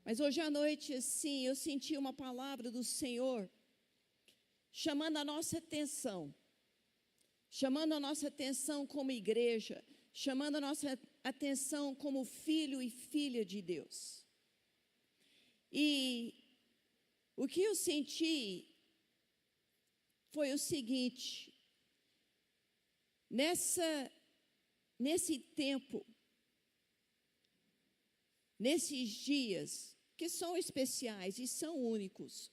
Mas hoje à noite, assim, eu senti uma palavra do Senhor chamando a nossa atenção. Chamando a nossa atenção como igreja, chamando a nossa atenção como filho e filha de Deus. E o que eu senti foi o seguinte: nesse tempo, nesses dias que são especiais e são únicos,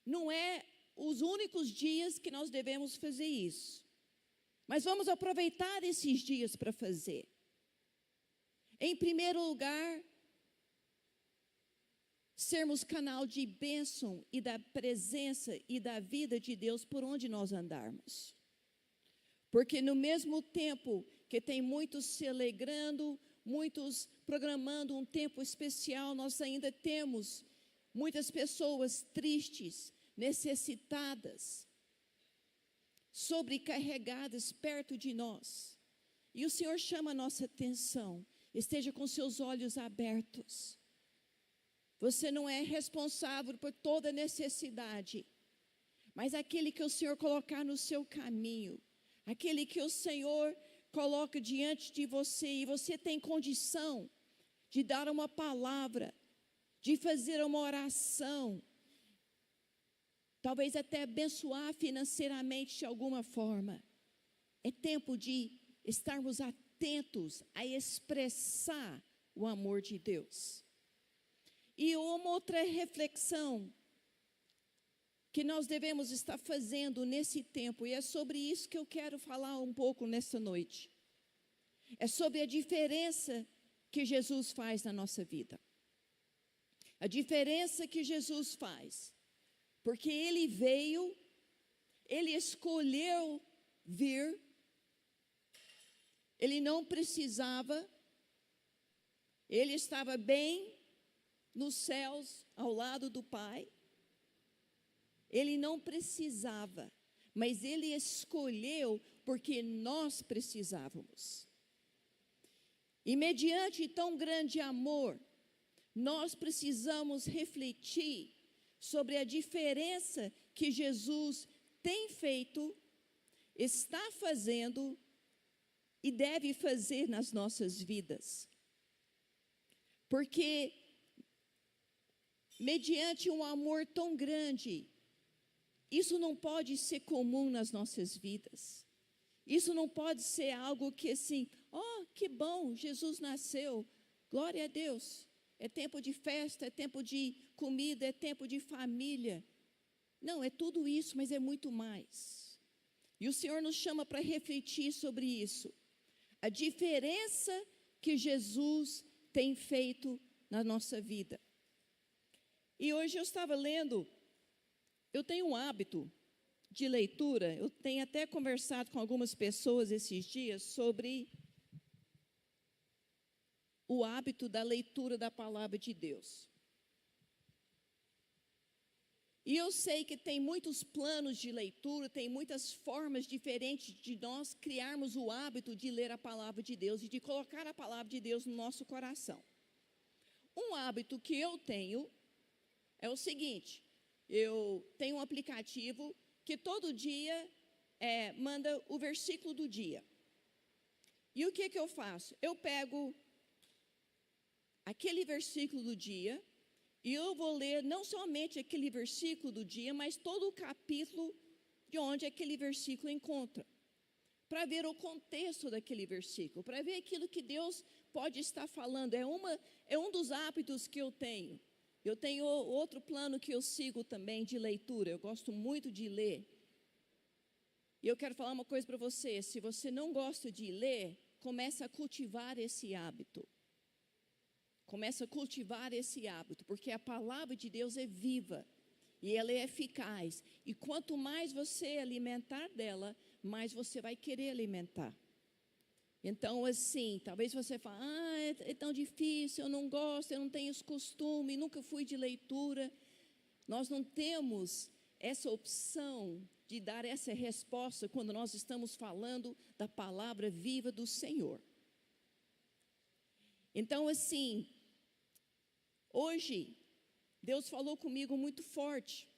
não é os únicos dias que nós devemos fazer isso, mas vamos aproveitar esses dias para fazer. Em primeiro lugar, sermos canal de bênção e da presença e da vida de Deus por onde nós andarmos. Porque no mesmo tempo que tem muitos se alegrando, muitos programando um tempo especial, nós ainda temos muitas pessoas tristes, necessitadas, sobrecarregadas perto de nós. E o Senhor chama a nossa atenção. Esteja com seus olhos abertos. Você não é responsável por toda necessidade, mas aquele que o Senhor colocar no seu caminho, aquele que o Senhor coloca diante de você, e você tem condição de dar uma palavra, de fazer uma oração, talvez até abençoar financeiramente de alguma forma. É tempo de estarmos atentos a expressar o amor de Deus. E uma outra reflexão que nós devemos estar fazendo nesse tempo, e é sobre isso que eu quero falar um pouco nessa noite. É sobre a diferença que Jesus faz na nossa vida. A diferença que Jesus faz. Porque Ele veio, Ele escolheu vir, Ele não precisava, Ele estava bem nos céus, ao lado do Pai. Ele não precisava, mas Ele escolheu porque nós precisávamos. E mediante tão grande amor, nós precisamos refletir sobre a diferença que Jesus tem feito, está fazendo e deve fazer nas nossas vidas. Porque mediante um amor tão grande, isso não pode ser comum nas nossas vidas. Isso não pode ser algo que assim, que bom, Jesus nasceu, glória a Deus. É tempo de festa, é tempo de comida, é tempo de família. Não, é tudo isso, mas é muito mais. E o Senhor nos chama para refletir sobre isso. A diferença que Jesus tem feito na nossa vida. E hoje eu estava lendo, eu tenho um hábito de leitura, eu tenho até conversado com algumas pessoas esses dias sobre o hábito da leitura da palavra de Deus. E eu sei que tem muitos planos de leitura, tem muitas formas diferentes de nós criarmos o hábito de ler a palavra de Deus e de colocar a palavra de Deus no nosso coração. Um hábito que eu tenho é o seguinte: eu tenho um aplicativo que todo dia manda o versículo do dia. E o que eu faço? Eu pego aquele versículo do dia e eu vou ler não somente aquele versículo do dia, mas todo o capítulo de onde aquele versículo encontra, para ver o contexto daquele versículo, para ver aquilo que Deus pode estar falando. É um dos hábitos que eu tenho. Eu tenho outro plano que eu sigo também de leitura. Eu gosto muito de ler. E eu quero falar uma coisa para você: se você não gosta de ler, comece a cultivar esse hábito. Comece a cultivar esse hábito, porque a palavra de Deus é viva e ela é eficaz. E quanto mais você alimentar dela, mais você vai querer alimentar. Então, assim, talvez você fale, é tão difícil, eu não gosto, eu não tenho esse costume, nunca fui de leitura. Nós não temos essa opção de dar essa resposta quando nós estamos falando da palavra viva do Senhor. Então, assim, Hoje, Deus falou comigo muito forte,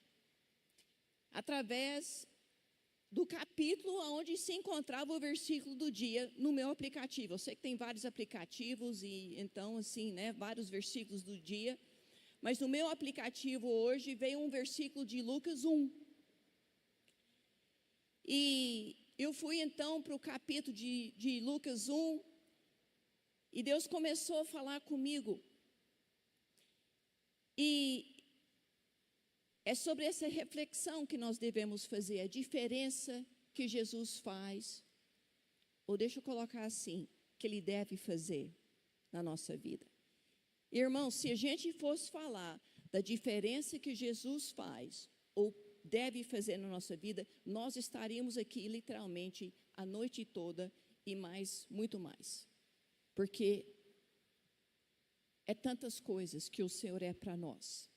através do capítulo onde se encontrava o versículo do dia no meu aplicativo. Eu sei que tem vários aplicativos e então assim, né, vários versículos do dia, mas no meu aplicativo hoje veio um versículo de Lucas 1. E eu fui então para o capítulo de Lucas 1 e Deus começou a falar comigo. E é sobre essa reflexão que nós devemos fazer, a diferença que Jesus faz, ou deixa eu colocar assim, que Ele deve fazer na nossa vida. Irmãos, se a gente fosse falar da diferença que Jesus faz, ou deve fazer na nossa vida, nós estaríamos aqui literalmente a noite toda e mais, muito mais. Porque é tantas coisas que o Senhor é para nós.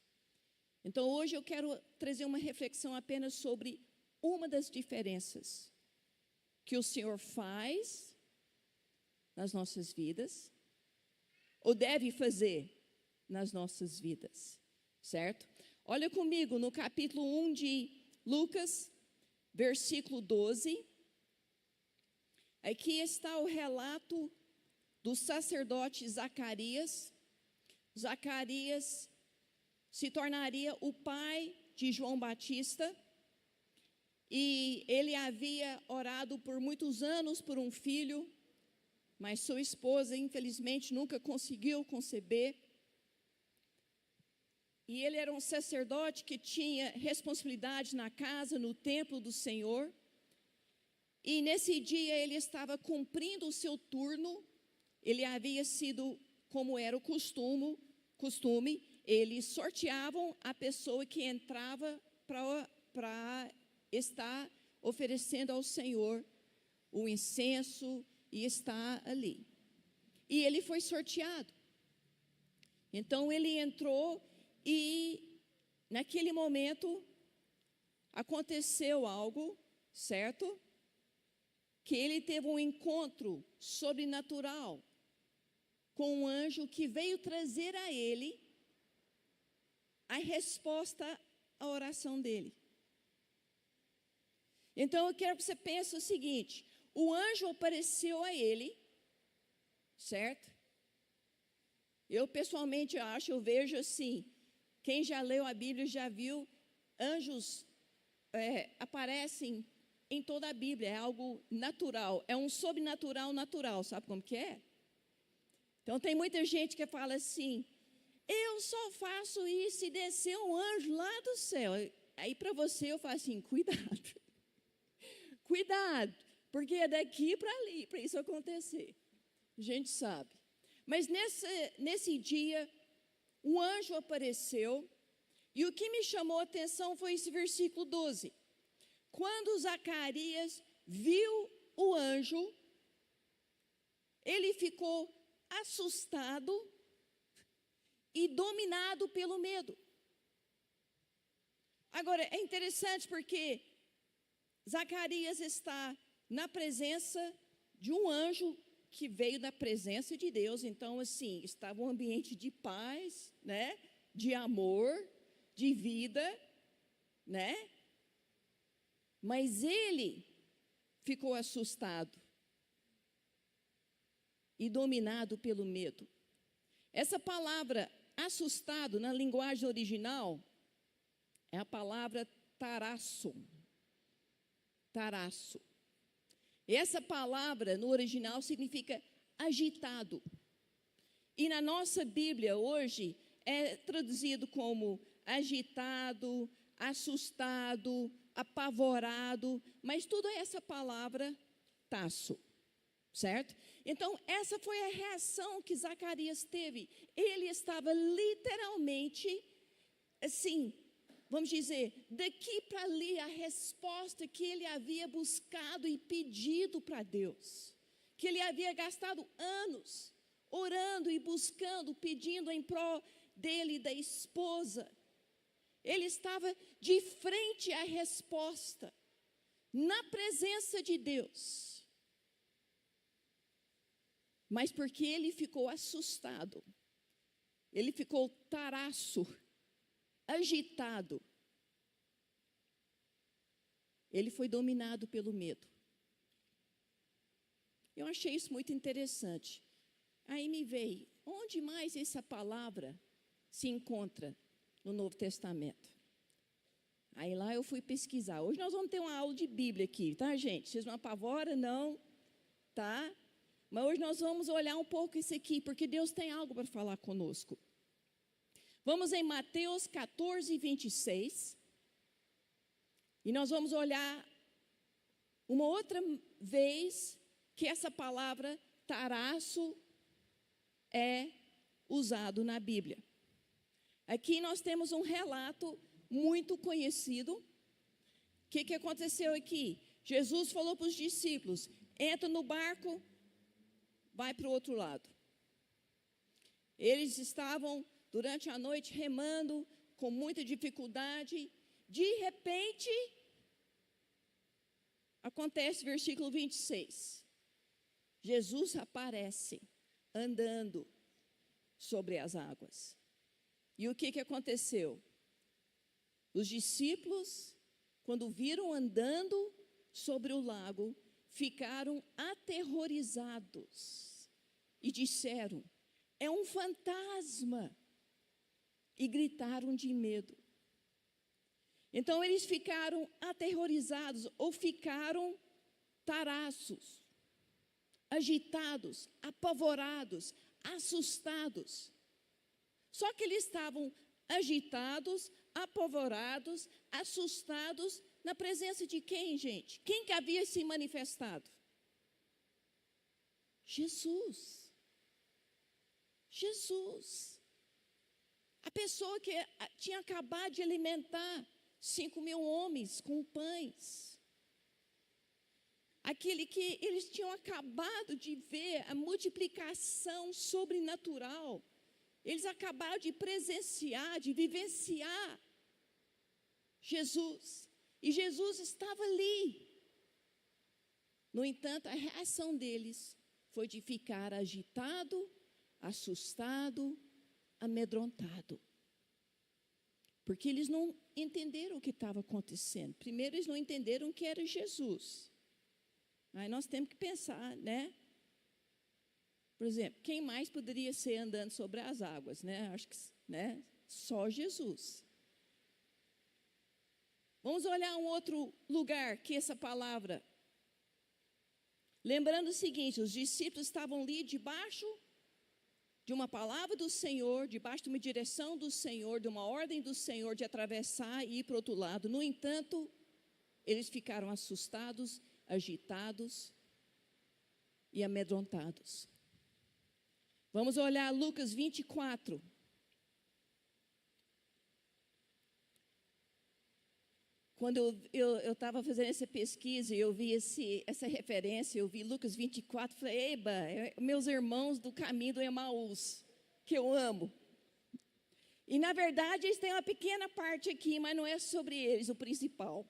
Então, hoje eu quero trazer uma reflexão apenas sobre uma das diferenças que o Senhor faz nas nossas vidas, ou deve fazer nas nossas vidas, certo? Olha comigo no capítulo 1 de Lucas, versículo 12. Aqui está o relato do sacerdote Zacarias. Zacarias se tornaria o pai de João Batista, e ele havia orado por muitos anos por um filho, mas sua esposa, infelizmente, nunca conseguiu conceber. E ele era um sacerdote que tinha responsabilidade na casa, no templo do Senhor, e nesse dia ele estava cumprindo o seu turno. Ele havia sido, como era o costume, eles sorteavam a pessoa que entrava para estar oferecendo ao Senhor o incenso e estar ali. E ele foi sorteado. Então ele entrou e naquele momento aconteceu algo, certo? Que ele teve um encontro sobrenatural com um anjo que veio trazer a ele a resposta à oração dele. Então eu quero que você pense o seguinte: o anjo apareceu a ele, certo? Eu pessoalmente eu vejo assim, quem já leu a Bíblia já viu, anjos aparecem em toda a Bíblia, é algo natural, é um sobrenatural natural, sabe como que é? Então tem muita gente que fala assim: eu só faço isso se descer um anjo lá do céu. Aí para você eu falo assim: cuidado, cuidado, porque é daqui para ali, para isso acontecer. A gente sabe. Mas nesse dia, um anjo apareceu, e o que me chamou a atenção foi esse versículo 12. Quando Zacarias viu o anjo, ele ficou assustado e dominado pelo medo. Agora, é interessante porque Zacarias está na presença de um anjo que veio da presença de Deus. Então, assim, estava um ambiente de paz, né? De amor, de vida, né? Mas ele ficou assustado e dominado pelo medo. Essa palavra assustado, na linguagem original, é a palavra tarasso. Tarasso. Essa palavra, no original, significa agitado. E na nossa Bíblia, hoje, é traduzido como agitado, assustado, apavorado, mas tudo é essa palavra tasso, certo? Então, essa foi a reação que Zacarias teve. Ele estava literalmente, assim, vamos dizer, daqui para ali, a resposta que ele havia buscado e pedido para Deus, que ele havia gastado anos orando e buscando, pedindo em prol dele e da esposa. Ele estava de frente à resposta, na presença de Deus. Mas porque ele ficou assustado Ele ficou taraço, agitado. Ele foi dominado pelo medo. Eu achei isso muito interessante. Aí me veio, onde mais essa palavra se encontra no Novo Testamento? Aí lá eu fui pesquisar. Hoje nós vamos ter uma aula de Bíblia aqui, tá, gente? Vocês não apavoram, não, tá? Mas hoje nós vamos olhar um pouco isso aqui, porque Deus tem algo para falar conosco. Vamos em Mateus 14, 26. E nós vamos olhar uma outra vez que essa palavra taraço é usado na Bíblia. Aqui nós temos um relato muito conhecido. O que aconteceu aqui? Jesus falou para os discípulos, entra no barco, vai para o outro lado. Eles estavam durante a noite remando, com muita dificuldade. De repente, acontece versículo 26. Jesus aparece andando sobre as águas. E o que aconteceu? Os discípulos, quando viram andando sobre o lago, ficaram aterrorizados e disseram, é um fantasma, e gritaram de medo. Então eles ficaram aterrorizados ou ficaram taraços, agitados, apavorados, assustados. Só que eles estavam agitados, apavorados, assustados, na presença de quem, gente? Quem que havia se manifestado? Jesus. Jesus. A pessoa que tinha acabado de alimentar 5.000 homens com pães. Aquele que eles tinham acabado de ver, a multiplicação sobrenatural. Eles acabaram de presenciar, de vivenciar Jesus. E Jesus estava ali. No entanto, a reação deles foi de ficar agitado, assustado, amedrontado. Porque eles não entenderam o que estava acontecendo. Primeiro, eles não entenderam que era Jesus. Aí nós temos que pensar, né? Por exemplo, quem mais poderia ser andando sobre as águas, né? Acho que, né? Só Jesus. Vamos olhar um outro lugar que essa palavra. Lembrando o seguinte, os discípulos estavam ali debaixo de uma palavra do Senhor, debaixo de uma direção do Senhor, de uma ordem do Senhor de atravessar e ir para o outro lado. No entanto, eles ficaram assustados, agitados e amedrontados. Vamos olhar Lucas 24. Quando eu estava fazendo essa pesquisa e eu vi essa referência, eu vi Lucas 24, falei, eba, meus irmãos do caminho do Emaús, que eu amo. E, na verdade, eles têm uma pequena parte aqui, mas não é sobre eles o principal.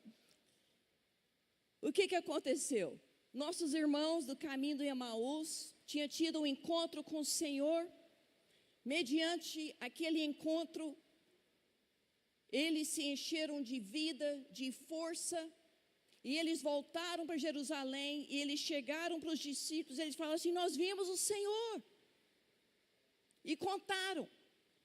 O que aconteceu? Nossos irmãos do caminho do Emaús tinham tido um encontro com o Senhor. Mediante aquele encontro, eles se encheram de vida, de força, e eles voltaram para Jerusalém, e eles chegaram para os discípulos, eles falaram assim, nós vimos o Senhor, e contaram.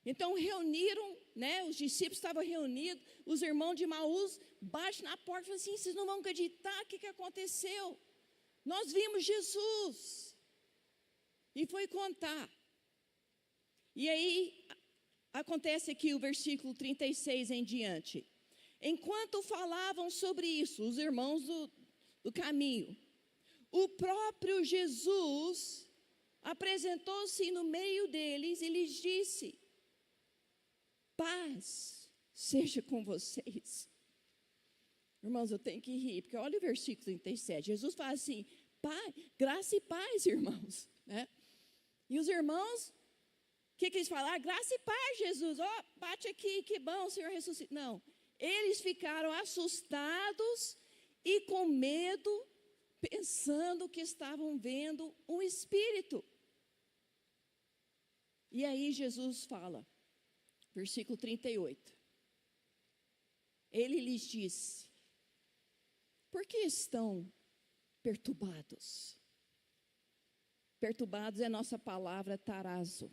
Então reuniram, né, os discípulos estavam reunidos, os irmãos de Emaús batem na porta e falam assim, vocês não vão acreditar o que aconteceu, nós vimos Jesus, e foi contar. E aí acontece aqui o versículo 36 em diante. Enquanto falavam sobre isso, os irmãos do caminho, o próprio Jesus apresentou-se no meio deles e lhes disse, paz seja com vocês. Irmãos, eu tenho que rir, porque olha o versículo 37. Jesus fala assim, graça e paz, irmãos. Né? E os irmãos... O que eles falaram? Graça e paz, Jesus. Bate aqui, que bom, o Senhor ressuscita. Não, eles ficaram assustados e com medo, pensando que estavam vendo um espírito. E aí Jesus fala, versículo 38. Ele lhes disse: por que estão perturbados? Perturbados é a nossa palavra tarazo.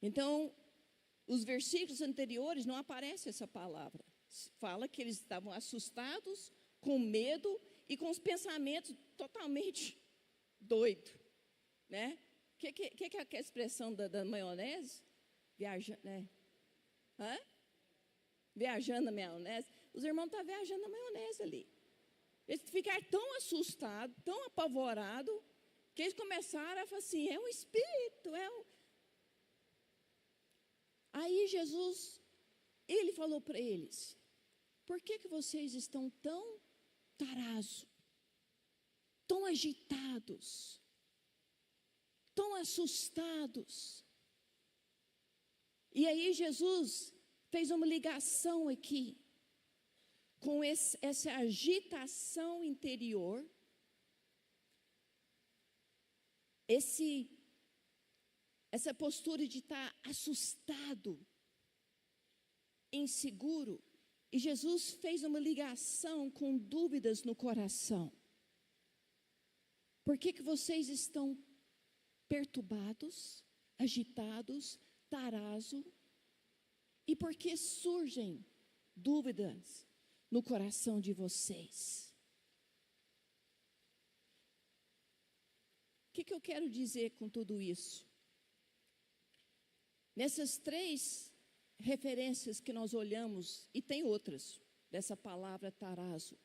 Então, os versículos anteriores não aparece essa palavra. Fala que eles estavam assustados, com medo e com os pensamentos totalmente doidos, né? Que é aquela expressão da maionese? Viajando, né? Hã? Viajando na maionese. Os irmãos estavam viajando na maionese ali. Eles ficaram tão assustados, tão apavorados, que eles começaram a falar assim, é um espírito, é um... Aí Jesus, ele falou para eles, por que vocês estão tão tarados, tão agitados, tão assustados? E aí Jesus fez uma ligação aqui com essa agitação interior, essa postura de estar assustado, inseguro. E Jesus fez uma ligação com dúvidas no coração. Por que vocês estão perturbados, agitados, tarazo? E por que surgem dúvidas no coração de vocês? O que eu quero dizer com tudo isso? Nessas 3 referências que nós olhamos, e tem outras, dessa palavra tarazo,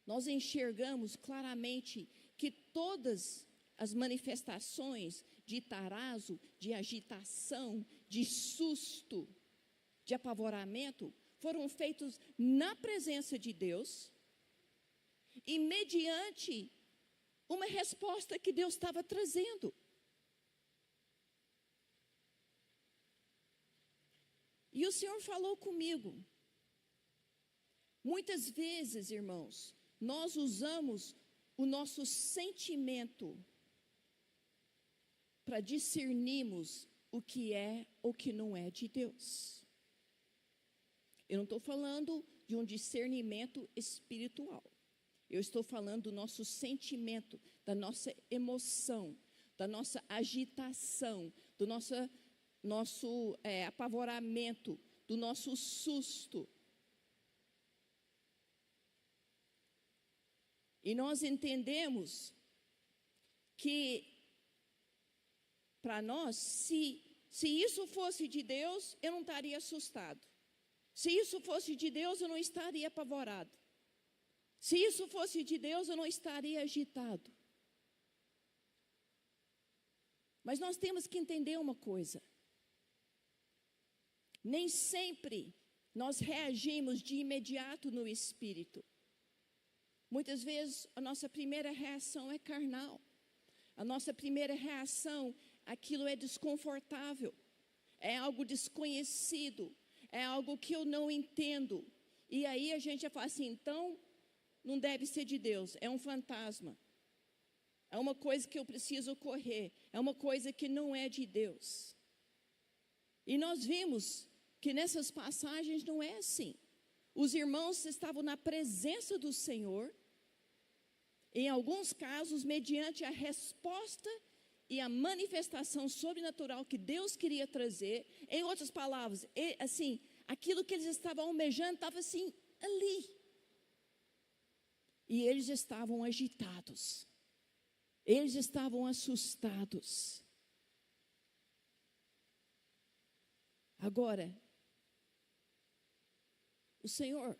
nós enxergamos claramente que todas as manifestações de tarazo, de agitação, de susto, de apavoramento, foram feitos na presença de Deus e mediante uma resposta que Deus estava trazendo. E o Senhor falou comigo. Muitas vezes, irmãos, nós usamos o nosso sentimento para discernirmos o que é ou que não é de Deus. Eu não estou falando de um discernimento espiritual. Eu estou falando do nosso sentimento, da nossa emoção, da nossa agitação, do nosso apavoramento, do nosso susto. E nós entendemos que, para nós, se isso fosse de Deus, eu não estaria assustado. Se isso fosse de Deus, eu não estaria apavorado. Se isso fosse de Deus, eu não estaria agitado. Mas nós temos que entender uma coisa. Nem sempre nós reagimos de imediato no espírito. Muitas vezes a nossa primeira reação é carnal. A nossa primeira reação, aquilo é desconfortável. É algo desconhecido. É algo que eu não entendo. E aí a gente já fala assim, então não deve ser de Deus, é um fantasma. É uma coisa que eu preciso correr. É uma coisa que não é de Deus. E nós vimos que nessas passagens não é assim. Os irmãos estavam na presença do Senhor, em alguns casos, mediante a resposta e a manifestação sobrenatural que Deus queria trazer. Em outras palavras, assim, aquilo que eles estavam almejando estava assim, ali. E eles estavam agitados. Eles estavam assustados. Agora, o Senhor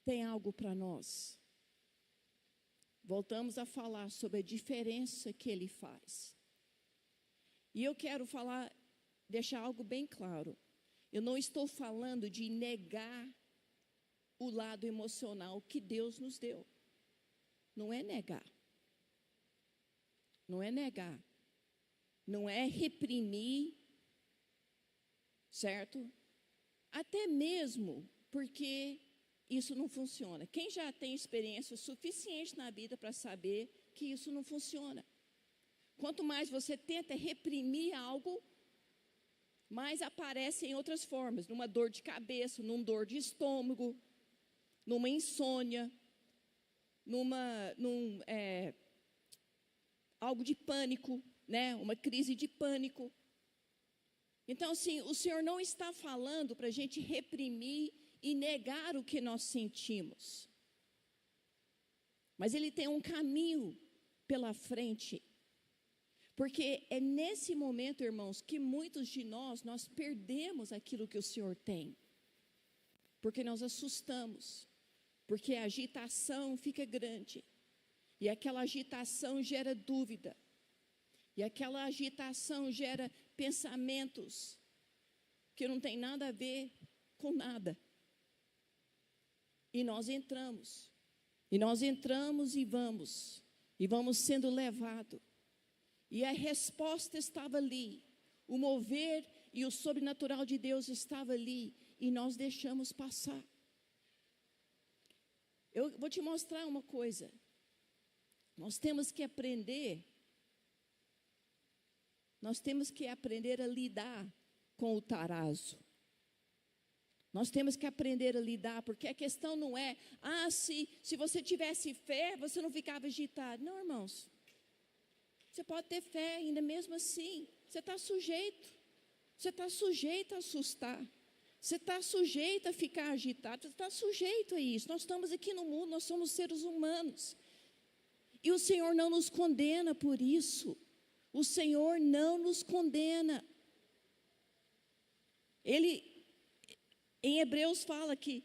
tem algo para nós. Voltamos a falar sobre a diferença que Ele faz. E eu quero deixar algo bem claro. Eu não estou falando de negar o lado emocional que Deus nos deu. Não é negar. Não é negar. Não é reprimir, certo? Até mesmo porque isso não funciona. Quem já tem experiência suficiente na vida para saber que isso não funciona. Quanto mais você tenta reprimir algo, mas aparece em outras formas, numa dor de cabeça, numa dor de estômago, numa insônia, algo de pânico, né? Uma crise de pânico. Então, assim, o Senhor não está falando para a gente reprimir e negar o que nós sentimos. Mas Ele tem um caminho pela frente. Porque é nesse momento, irmãos, que muitos de nós perdemos aquilo que o Senhor tem. Porque nós assustamos. Porque a agitação fica grande. E aquela agitação gera dúvida. E aquela agitação gera pensamentos que não tem nada a ver com nada. E nós entramos. E nós entramos e vamos sendo levados. E a resposta estava ali. O mover e o sobrenatural de Deus estava ali. E nós deixamos passar. Eu vou te mostrar uma coisa. Nós temos que aprender a lidar com o tarazo. Nós temos que aprender a lidar, porque a questão não é, se você tivesse fé, você não ficava agitado. Não, irmãos. Você pode ter fé, ainda mesmo assim. Você está sujeito. Você está sujeito a assustar. Você está sujeito a ficar agitado. Você está sujeito a isso. Nós estamos aqui no mundo, nós somos seres humanos. E o Senhor não nos condena por isso. O Senhor não nos condena. Ele, em Hebreus fala que,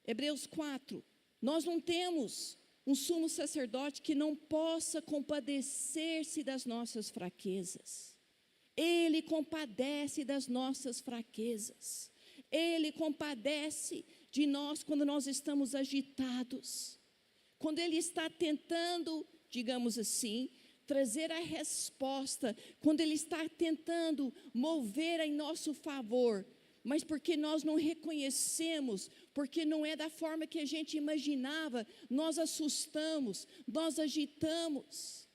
Hebreus 4, nós não temos um sumo sacerdote que não possa compadecer-se das nossas fraquezas. Ele compadece das nossas fraquezas. Ele compadece de nós quando nós estamos agitados. Quando Ele está tentando, digamos assim, trazer a resposta, quando Ele está tentando mover em nosso favor, mas porque nós não reconhecemos, porque não é da forma que a gente imaginava, nós assustamos, nós agitamos.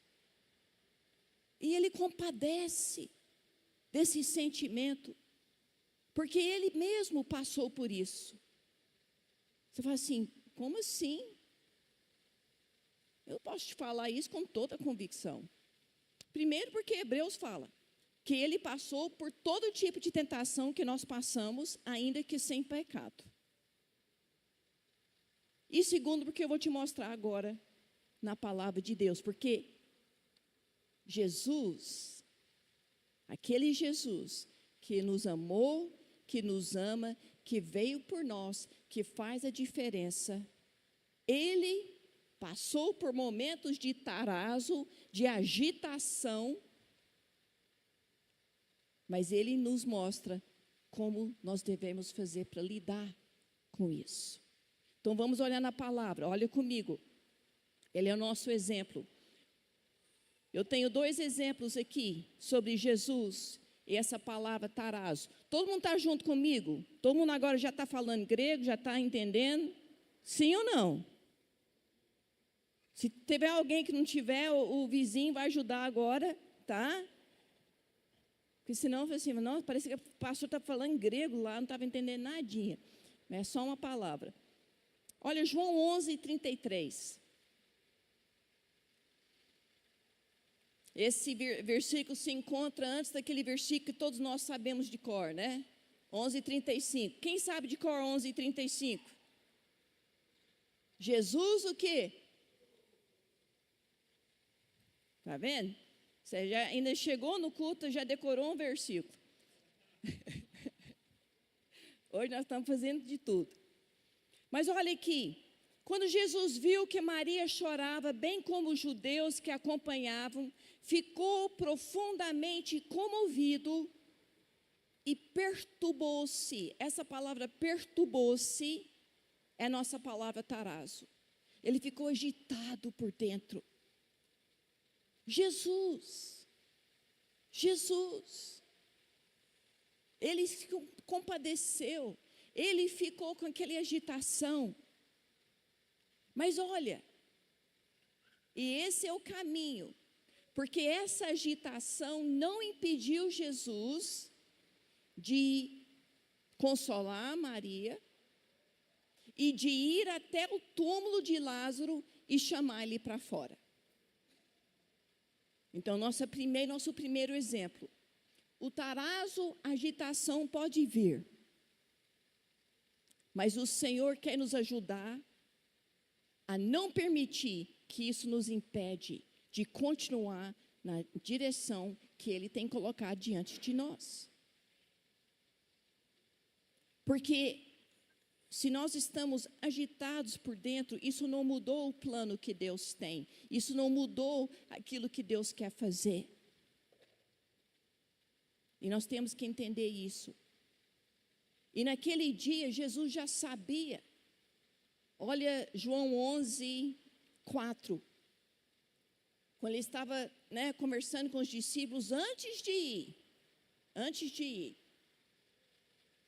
E Ele compadece desse sentimento, porque Ele mesmo passou por isso. Você fala assim, como assim? Eu posso te falar isso com toda convicção. Primeiro porque Hebreus fala que Ele passou por todo tipo de tentação que nós passamos, ainda que sem pecado. E segundo porque eu vou te mostrar agora na palavra de Deus, porque Jesus, aquele Jesus que nos amou, que nos ama, que veio por nós, que faz a diferença, Ele passou por momentos de tarazo, de agitação, mas Ele nos mostra como nós devemos fazer para lidar com isso. Então vamos olhar na palavra, olha comigo. Ele é o nosso exemplo. Eu tenho 2 exemplos aqui sobre Jesus e essa palavra tarazo. Todo mundo está junto comigo? Todo mundo agora já está falando grego, já está entendendo? Sim ou não? Se tiver alguém que não tiver, o vizinho vai ajudar agora, tá? Porque senão, assim, não, parece que o pastor está falando grego lá, não estava entendendo nadinha. É só uma palavra. Olha, João 11:33. Esse versículo se encontra antes daquele versículo que todos nós sabemos de cor, né? 11:35. Quem sabe de cor 11:35? Jesus o quê? Está vendo? Você já ainda chegou no culto, já decorou um versículo. Hoje nós estamos fazendo de tudo. Mas olha aqui, quando Jesus viu que Maria chorava, bem como os judeus que a acompanhavam, ficou profundamente comovido e perturbou-se. Essa palavra perturbou-se é a nossa palavra tarazo. Ele ficou agitado por dentro. Jesus, Ele se compadeceu, Ele ficou com aquela agitação. Mas olha, e esse é o caminho, porque essa agitação não impediu Jesus de consolar Maria e de ir até o túmulo de Lázaro e chamar ele para fora. Então, nosso primeiro exemplo. O tarazo, a agitação pode vir. Mas o Senhor quer nos ajudar a não permitir que isso nos impede de continuar na direção que Ele tem colocado diante de nós. Porque se nós estamos agitados por dentro, isso não mudou o plano que Deus tem. Isso não mudou aquilo que Deus quer fazer. E nós temos que entender isso. E naquele dia, Jesus já sabia. Olha João 11, 4. Quando ele estava conversando com os discípulos antes de ir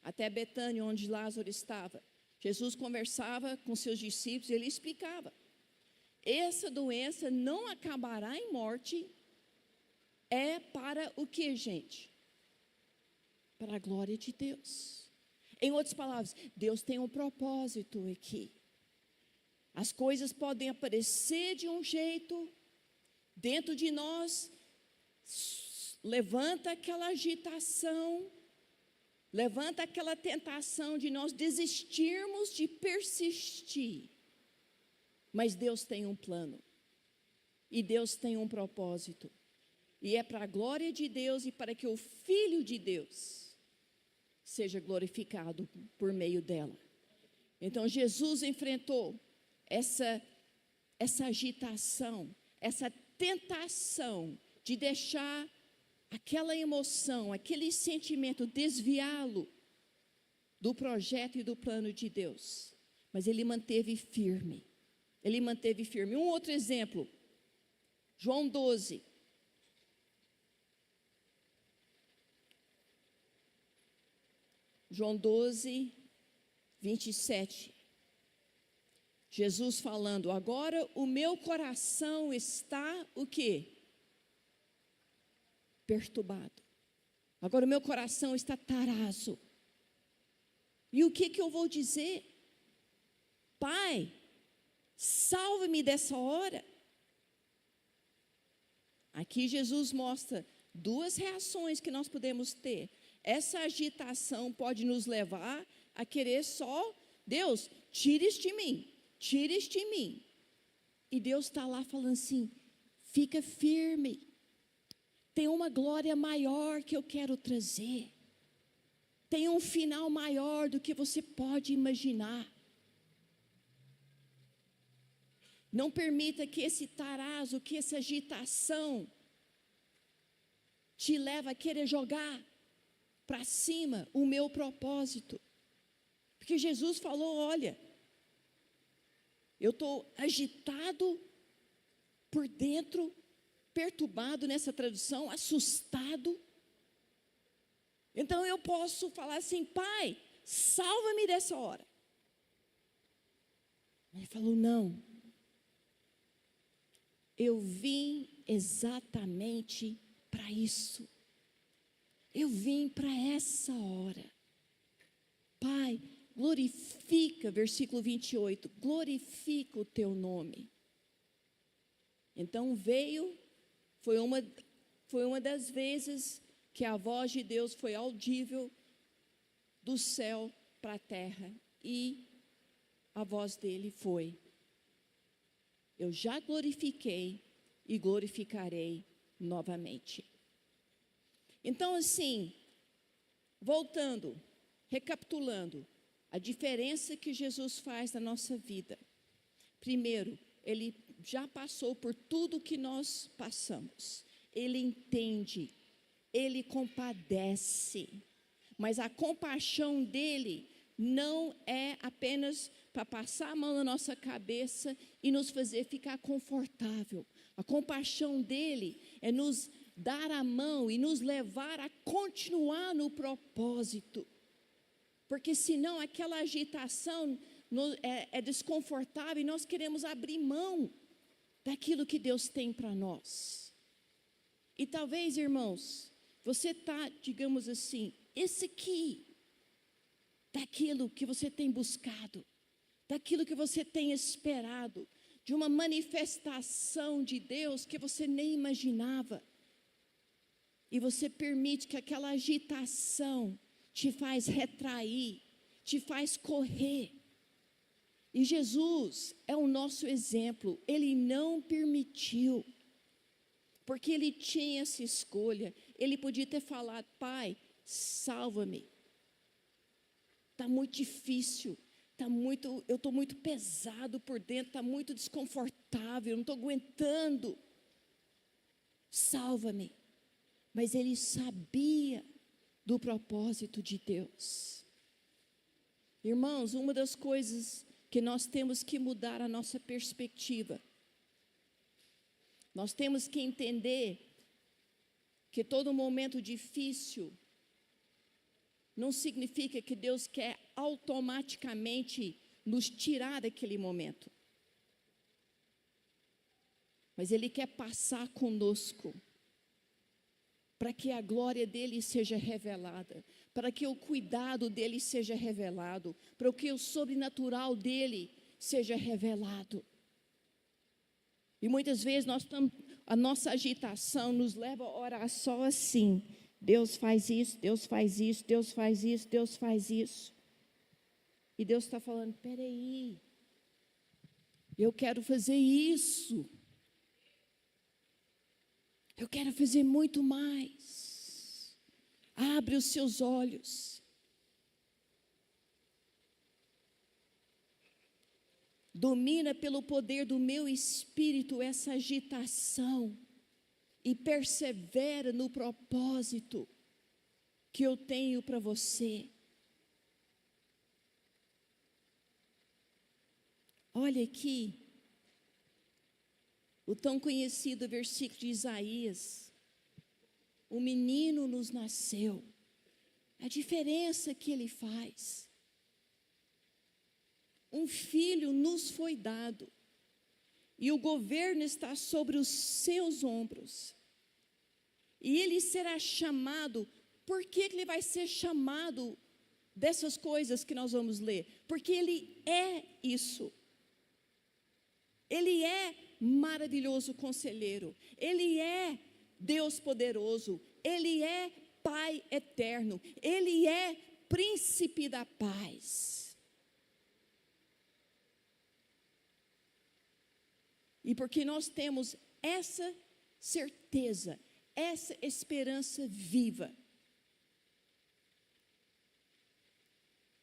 até Betânia, onde Lázaro estava. Jesus conversava com seus discípulos e ele explicava. Essa doença não acabará em morte. É para o que, gente? Para a glória de Deus. Em outras palavras, Deus tem um propósito aqui. As coisas podem aparecer de um jeito, dentro de nós, levanta aquela agitação, levanta aquela tentação de nós desistirmos de persistir. Mas Deus tem um plano. E Deus tem um propósito. E é para a glória de Deus e para que o Filho de Deus seja glorificado por meio dela. Então, Jesus enfrentou essa agitação, essa tentação de deixar aquela emoção, aquele sentimento, desviá-lo do projeto e do plano de Deus. Mas ele manteve firme. Ele manteve firme. Um outro exemplo, João 12. João 12, 27. Jesus falando, agora o meu coração está o quê? Perturbado. Agora o meu coração está tarazo. E o que eu vou dizer? Pai, salva-me dessa hora. Aqui Jesus mostra duas reações que nós podemos ter. Essa agitação pode nos levar a querer só, Deus, tira isso de mim, tira isso de mim. E Deus está lá falando assim, fica firme. Tem uma glória maior que eu quero trazer. Tem um final maior do que você pode imaginar. Não permita que esse tarazo, que essa agitação te leve a querer jogar para cima o meu propósito. Porque Jesus falou, olha, eu estou agitado por dentro, perturbado nessa tradução, assustado. Então eu posso falar assim, Pai, salva-me dessa hora. Ele falou, não. Eu vim exatamente para isso. Eu vim para essa hora. Pai, glorifica, versículo 28, glorifica o teu nome. Então foi uma das vezes que a voz de Deus foi audível do céu para a terra. E a voz dele foi, eu já glorifiquei e glorificarei novamente. Então, assim, voltando, recapitulando, a diferença que Jesus faz na nossa vida. Primeiro, Ele já passou por tudo que nós passamos. Ele entende, Ele compadece. Mas a compaixão dEle não é apenas para passar a mão na nossa cabeça e nos fazer ficar confortável. A compaixão dEle é nos dar a mão e nos levar a continuar no propósito. Porque senão aquela agitação é desconfortável e nós queremos abrir mão daquilo que Deus tem para nós. E talvez, irmãos, você está, digamos assim, esse aqui, daquilo que você tem buscado, daquilo que você tem esperado, de uma manifestação de Deus que você nem imaginava. E você permite que aquela agitação te faz retrair, te faz correr. E Jesus é o nosso exemplo. Ele não permitiu, porque ele tinha essa escolha. Ele podia ter falado: Pai, salva-me. Está muito difícil, eu estou muito pesado por dentro, está muito desconfortável, eu não estou aguentando. Salva-me. Mas ele sabia do propósito de Deus. Irmãos, uma das coisas que nós temos que mudar a nossa perspectiva. Nós temos que entender que todo momento difícil não significa que Deus quer automaticamente nos tirar daquele momento. Mas Ele quer passar conosco, para que a glória dEle seja revelada, para que o cuidado dEle seja revelado, para que o sobrenatural dEle seja revelado. E muitas vezes a nossa agitação nos leva a orar só assim: Deus faz isso, Deus faz isso, Deus faz isso, Deus faz isso. E Deus está falando: espera aí, eu quero fazer isso. Eu quero fazer muito mais. Abre os seus olhos. Domina pelo poder do meu espírito essa agitação e persevera no propósito que eu tenho para você. Olha aqui o tão conhecido versículo de Isaías: o menino nos nasceu. A diferença que ele faz. Um filho nos foi dado, e o governo está sobre os seus ombros. E ele será chamado. Por que ele vai ser chamado dessas coisas que nós vamos ler? Porque ele é isso. Ele é maravilhoso conselheiro, Ele é Deus poderoso, Ele é Pai eterno, Ele é príncipe da paz. E porque nós temos essa certeza, essa esperança viva.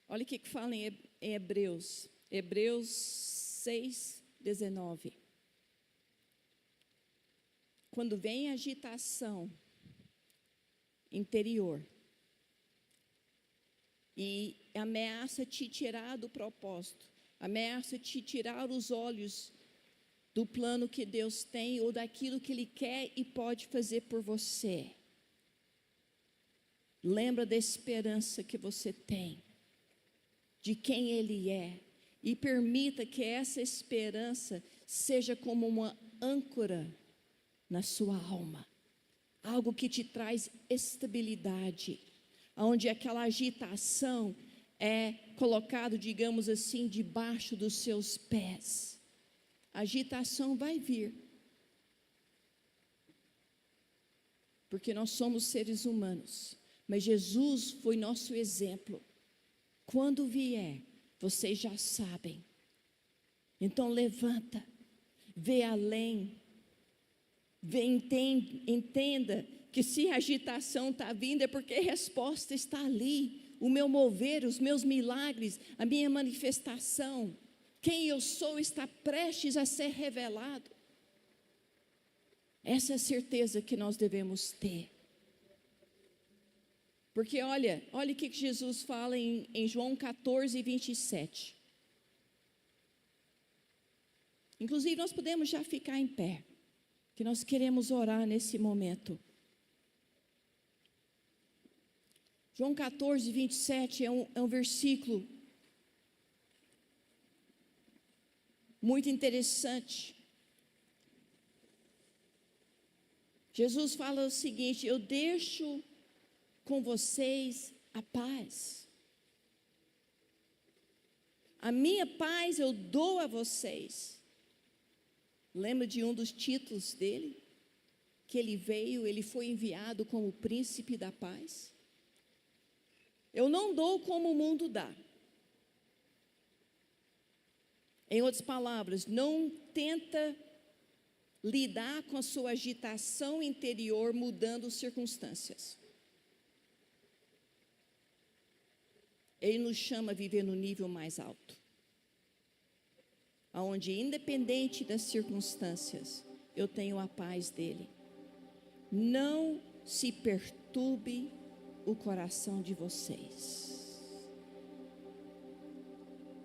Olha o que fala em Hebreus 6:19. Quando vem a agitação interior e ameaça te tirar do propósito, ameaça te tirar os olhos do plano que Deus tem ou daquilo que Ele quer e pode fazer por você. Lembra da esperança que você tem, de quem Ele é, e permita que essa esperança seja como uma âncora na sua alma, algo que te traz estabilidade, onde aquela agitação é colocado, digamos assim, debaixo dos seus pés. A agitação vai vir, porque nós somos seres humanos, mas Jesus foi nosso exemplo. Quando vier, vocês já sabem. Então levanta, vê além, entenda que se a agitação está vindo é porque a resposta está ali. O meu mover, os meus milagres, a minha manifestação, quem eu sou está prestes a ser revelado. Essa é a certeza que nós devemos ter. Porque olha o que Jesus fala em João 14:27. Inclusive nós podemos já ficar em pé, que nós queremos orar nesse momento. João 14:27 é um versículo muito interessante. Jesus fala o seguinte: eu deixo com vocês a paz. A minha paz eu dou a vocês. Lembra de um dos títulos dele? Que ele veio, ele foi enviado como príncipe da paz. Eu não dou como o mundo dá. Em outras palavras, não tenta lidar com a sua agitação interior mudando circunstâncias. Ele nos chama a viver no nível mais alto, onde, independente das circunstâncias, eu tenho a paz dele. Não se perturbe o coração de vocês.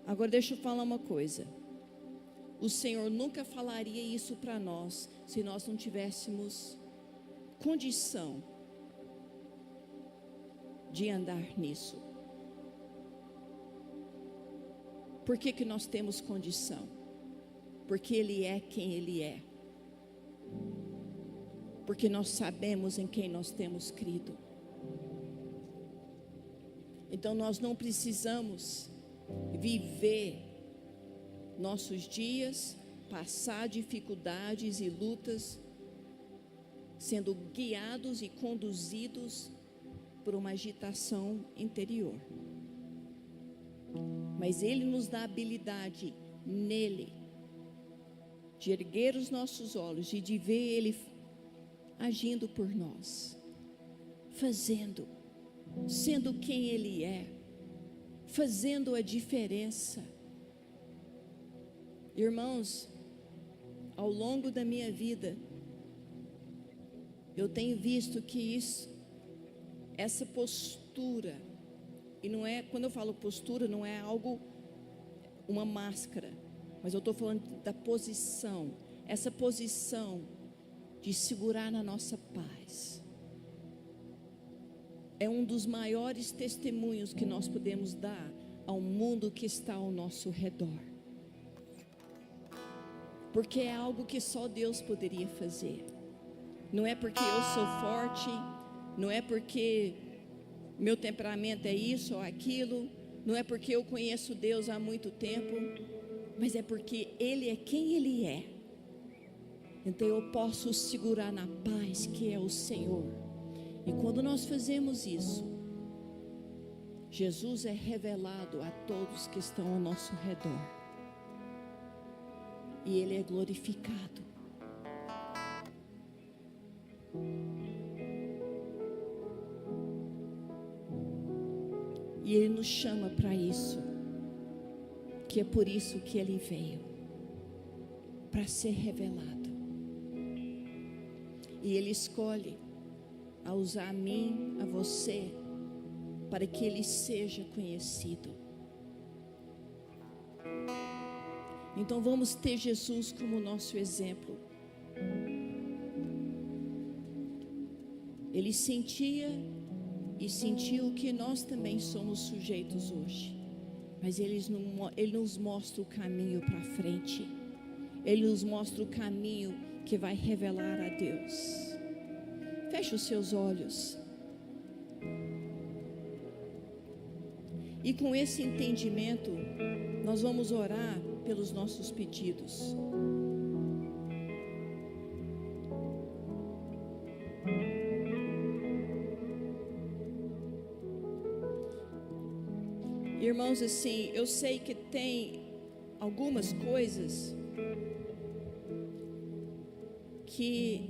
Agora deixa eu falar uma coisa. O Senhor nunca falaria isso para nós se nós não tivéssemos condição de andar nisso. Por que nós temos condição? Porque Ele é quem Ele é. Porque nós sabemos em quem nós temos crido. Então nós não precisamos viver nossos dias, passar dificuldades e lutas, sendo guiados e conduzidos por uma agitação interior. Mas Ele nos dá habilidade nele, de erguer os nossos olhos e de ver Ele agindo por nós, fazendo, sendo quem Ele é, fazendo a diferença. Irmãos, ao longo da minha vida, eu tenho visto que essa postura, e não é, quando eu falo postura, não é algo, uma máscara, mas eu estou falando da posição, essa posição de segurar na nossa paz, é um dos maiores testemunhos que nós podemos dar ao mundo que está ao nosso redor, porque é algo que só Deus poderia fazer. Não é porque eu sou forte, não é porque meu temperamento é isso ou aquilo, não é porque eu conheço Deus há muito tempo, mas é porque Ele é quem Ele é. Então eu posso segurar na paz que é o Senhor. E quando nós fazemos isso, Jesus é revelado a todos que estão ao nosso redor, e Ele é glorificado. E Ele nos chama para isso, que é por isso que Ele veio, para ser revelado. E Ele escolhe a usar a mim, a você, para que Ele seja conhecido. Então vamos ter Jesus como nosso exemplo. Ele sentia e sentiu que nós também somos sujeitos hoje, mas Ele nos mostra o caminho para frente. Ele nos mostra o caminho que vai revelar a Deus. Feche os seus olhos. E com esse entendimento, nós vamos orar pelos nossos pedidos. Irmãos, assim, eu sei que tem algumas coisas que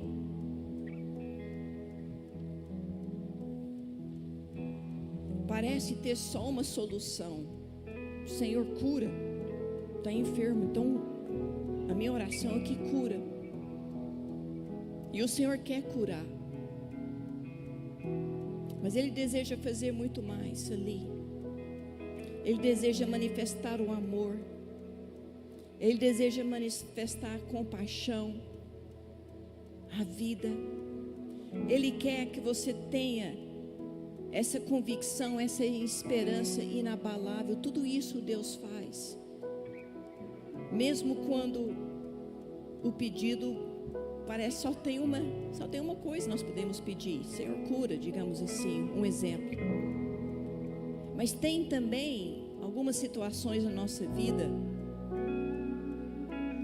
parece ter só uma solução. Senhor, cura. Está enfermo, então a minha oração é que cura. E o Senhor quer curar, mas Ele deseja fazer muito mais ali. Ele deseja manifestar o amor, Ele deseja manifestar a compaixão, a vida. Ele quer que você tenha essa convicção, essa esperança inabalável. Tudo isso Deus faz, mesmo quando o pedido parece só tem uma coisa nós podemos pedir. Senhor, cura, digamos assim, um exemplo. Mas tem também algumas situações na nossa vida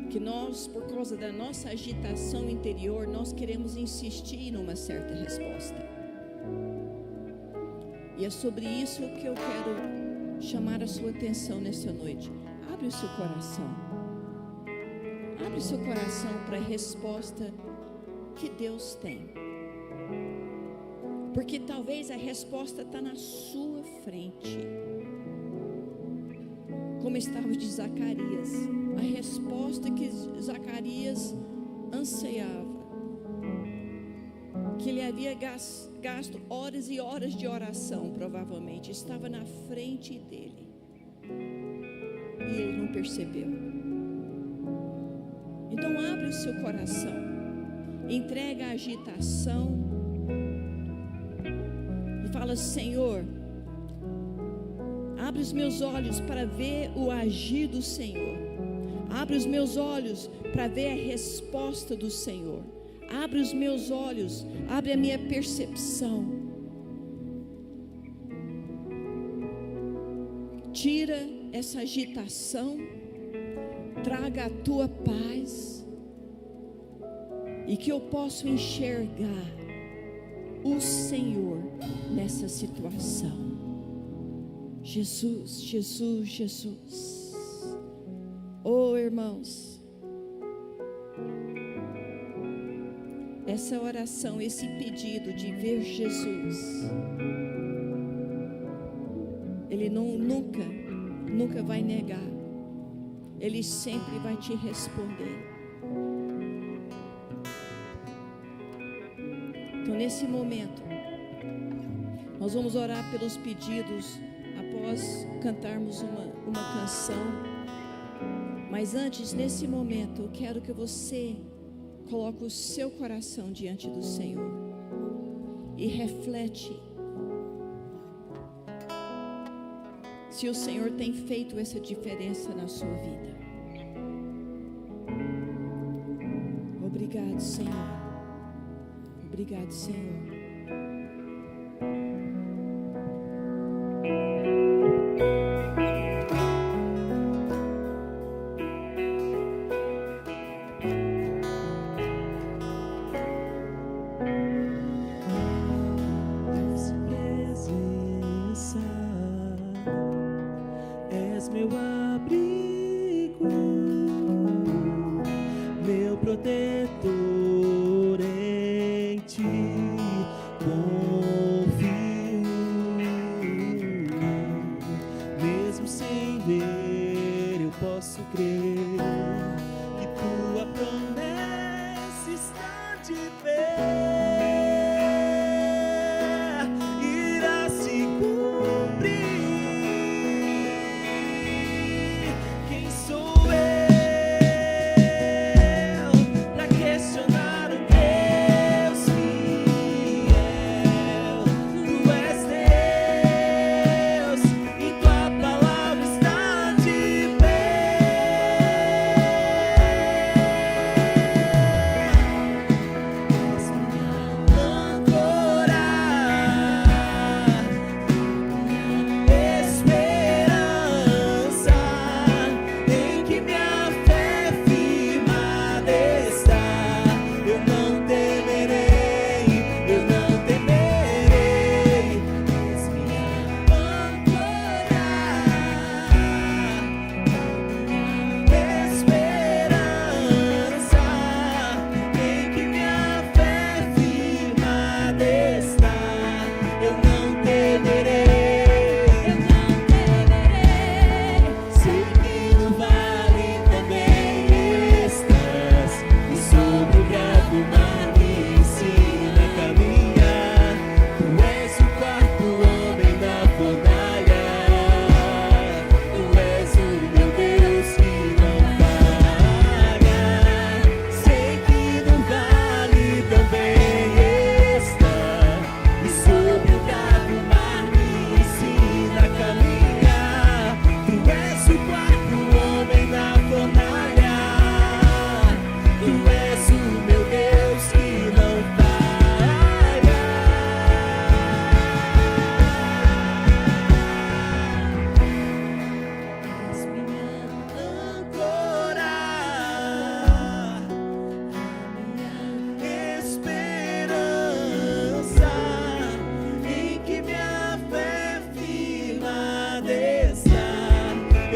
que nós, por causa da nossa agitação interior, nós queremos insistir numa certa resposta. E é sobre isso que eu quero chamar a sua atenção nessa noite. Abre o seu coração. Abre o seu coração para a resposta que Deus tem. Porque talvez a resposta está na sua frente. Como estava de Zacarias. A resposta que Zacarias anseiava. Que ele havia gasto horas e horas de oração, provavelmente. Estava na frente dele. E ele não percebeu. Então abre o seu coração. Entrega a agitação. E fala: Senhor, abre os meus olhos para ver o agir do Senhor. Abre os meus olhos para ver a resposta do Senhor. Abre os meus olhos, abre a minha percepção. Tira essa agitação, traga a tua paz, e que eu possa enxergar o Senhor nessa situação. Jesus, Jesus, Jesus. Oh, irmãos, essa oração, esse pedido de ver Jesus, Ele nunca vai negar. Ele sempre vai te responder. Então, nesse momento, nós vamos orar pelos pedidos após cantarmos uma canção. Mas antes, nesse momento, eu quero que você coloque o seu coração diante do Senhor e reflete se o Senhor tem feito essa diferença na sua vida. Obrigado, Senhor. Obrigado, Senhor. E tua palavra está de pé.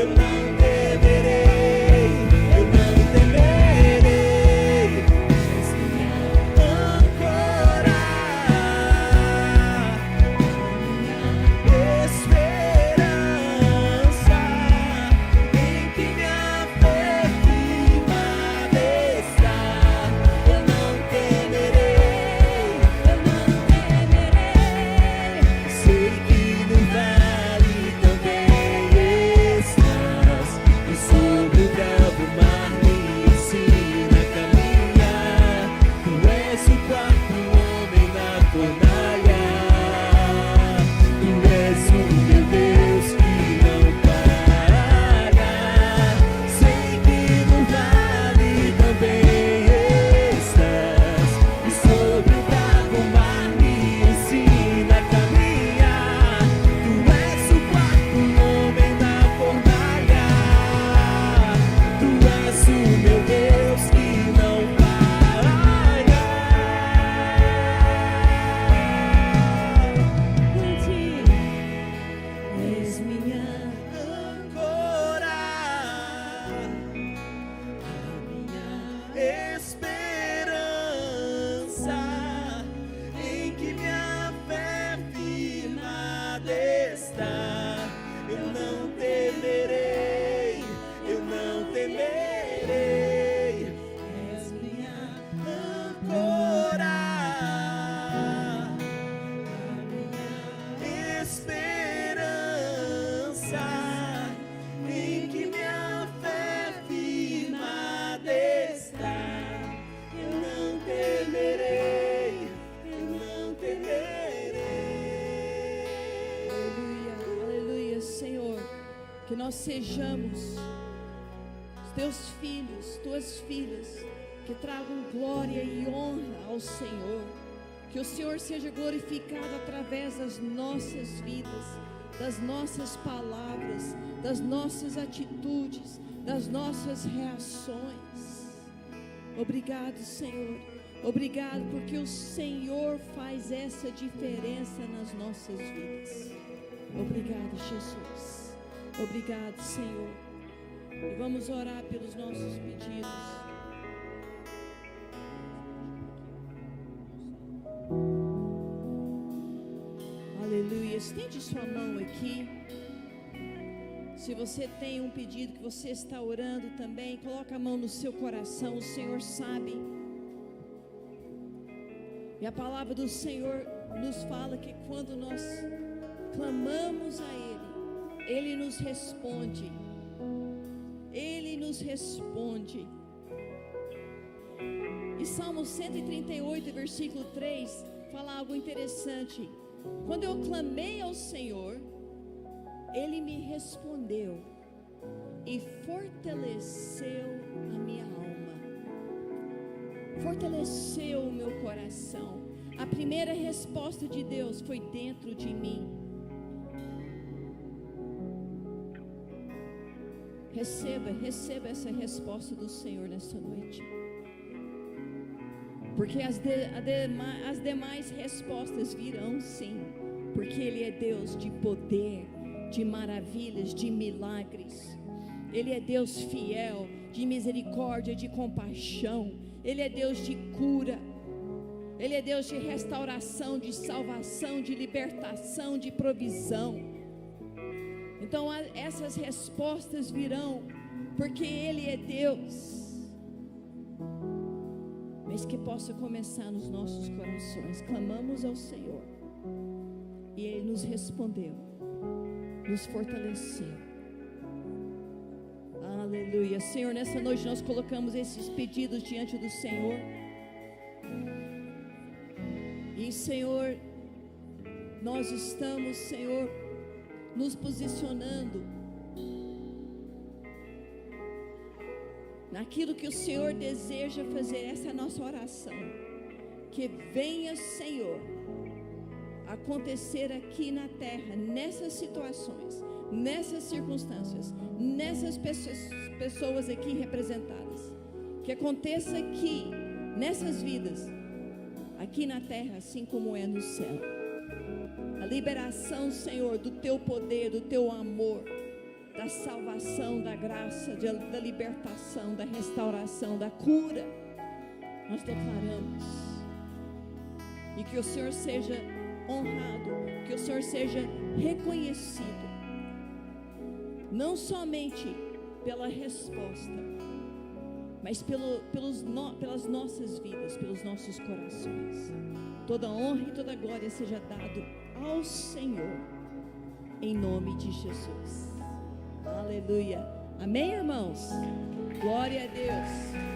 eu não temerei, eu não temerei. És minha âncora, esperança, em que minha fé firmada está. Eu não temerei, eu não temerei. Sei que no vale também estás, e sobre o bravo mar me ensina a caminhar. Tu és o quarto homem na fornalha. Tu és o meu Deus que não para. Sei que no vale também estás, e sobre o bravo mar me ensina a caminhar. Tu és o quarto homem na fornalha. Tu és o meu Deus que não falha. És minha âncora, minha esperança, em que minha fé firmada está. Eu não temerei, eu não temerei. És minha âncora, minha esperança, em que minha fé firmada está. Eu não temerei, eu não temerei. Aleluia, aleluia, Senhor. Que nós sejamos os teus filhos, tuas filhas, que tragam glória e honra ao Senhor. Que o Senhor seja glorificado através das nossas vidas, das nossas palavras, das nossas atitudes, das nossas reações. Obrigado, Senhor. Obrigado porque o Senhor faz essa diferença nas nossas vidas. Obrigado, Jesus. Obrigado, Senhor. E vamos orar pelos nossos pedidos. Aleluia. Estende sua mão aqui. Se você tem um pedido que você está orando também, coloca a mão no seu coração. O Senhor sabe. E a palavra do Senhor nos fala que quando nós clamamos a Ele, Ele nos responde. Ele nos responde. E Salmo 138, versículo 3, fala algo interessante. Quando eu clamei ao Senhor, Ele me respondeu e fortaleceu a minha alma, fortaleceu o meu coração. A primeira resposta de Deus foi dentro de mim. Receba essa resposta do Senhor nessa noite. Porque as demais respostas virão sim. Porque Ele é Deus de poder, de maravilhas, de milagres. Ele é Deus fiel, de misericórdia, de compaixão. Ele é Deus de cura. Ele é Deus de restauração, de salvação, de libertação, de provisão. Então essas respostas virão, porque Ele é Deus. Mas que possa começar nos nossos corações. Clamamos ao Senhor e Ele nos respondeu, nos fortaleceu. Aleluia. Senhor, nessa noite nós colocamos esses pedidos diante do Senhor. E Senhor, nós estamos, Senhor, nos posicionando naquilo que o Senhor deseja fazer. Essa é a nossa oração. Que venha, Senhor, acontecer aqui na terra, nessas situações, nessas circunstâncias, nessas pessoas aqui representadas. Que aconteça aqui, nessas vidas, aqui na terra, assim como é no céu. A liberação, Senhor, do Teu poder, do Teu amor, da da salvação, da graça, da libertação, da restauração, da cura. Nós declaramos. E que o Senhor seja honrado, que o Senhor seja reconhecido, não somente pela resposta, mas pelas nossas vidas, pelos nossos corações. Toda honra e toda glória seja dado ao Senhor, em nome de Jesus. Aleluia. Amém, irmãos? Glória a Deus.